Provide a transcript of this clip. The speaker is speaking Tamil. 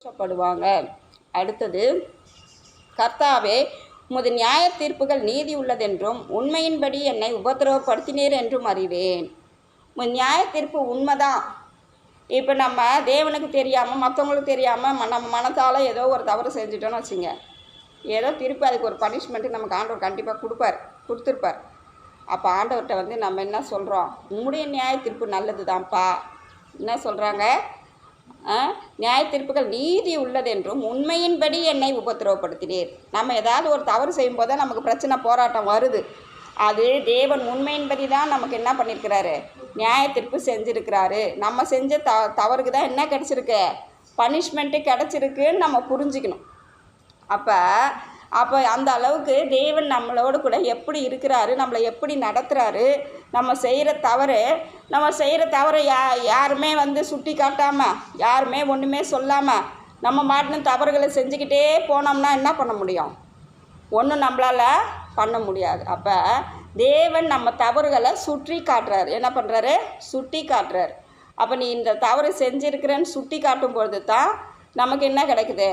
சந்தோஷப்படுவாங்க. அடுத்தது, கர்த்தாவே, உமது நியாய தீர்ப்புகள் நீதி உள்ளதென்றும் உண்மையின்படி என்னை உபத்திரவப்படுத்தினீர் என்றும் அறிவேன். உமது நியாய தீர்ப்பு உண்மைதான். இப்போ நம்ம தேவனுக்கு தெரியாமல் மற்றவங்களுக்கு தெரியாமல் நம்ம மனத்தால் ஏதோ ஒரு தவறு செஞ்சுட்டோன்னு வச்சுங்க, ஏதோ திருப்பி அதுக்கு ஒரு பனிஷ்மெண்ட்டு நமக்கு ஆண்டவர் கண்டிப்பாக கொடுத்துருப்பார். அப்போ ஆண்டவர்கிட்ட நம்ம என்ன சொல்கிறோம்? உம்முடைய நியாய தீர்ப்பு நல்லது தான்ப்பா. என்ன சொல்கிறாங்க? நியாய தீர்ப்புகள் நீதி உள்ளதென்றும் உண்மையின்படி என்னை உபத்திரவப்படுத்தினீர். நம்ம ஏதாவது ஒரு தவறு செய்யும்போது தான் நமக்கு பிரச்சனை, போராட்டம் வருது. அது தேவன் உண்மையின்படி தான் நமக்கு என்ன பண்ணியிருக்கிறாரு? நியாய தீர்ப்பு செஞ்சுருக்கிறாரு. நம்ம செஞ்ச தவறுக்கு தான் என்ன கிடச்சிருக்கு? பனிஷ்மெண்ட்டு கிடச்சிருக்குன்னு நம்ம புரிஞ்சுக்கணும். அப்போ அந்த அளவுக்கு தேவன் நம்மளோடு கூட எப்படி இருக்கிறாரு, நம்மளை எப்படி நடத்துகிறாரு. நம்ம செய்கிற தவறை யாருமே சுட்டி காட்டாமல், யாருமே ஒன்றுமே சொல்லாமல் நம்ம மாட்டின தவறுகளை செஞ்சுக்கிட்டே போனோம்னா என்ன பண்ண முடியும்? ஒன்றும் நம்மளால் பண்ண முடியாது. அப்போ தேவன் நம்ம தவறுகளை சுற்றி காட்டுறாரு. என்ன பண்ணுறாரு? சுட்டி காட்டுறாரு. அப்போ நீ இந்த தவறு செஞ்சுருக்கிறேன்னு சுட்டி காட்டும் பொழுது தான் நமக்கு என்ன கிடைக்குது?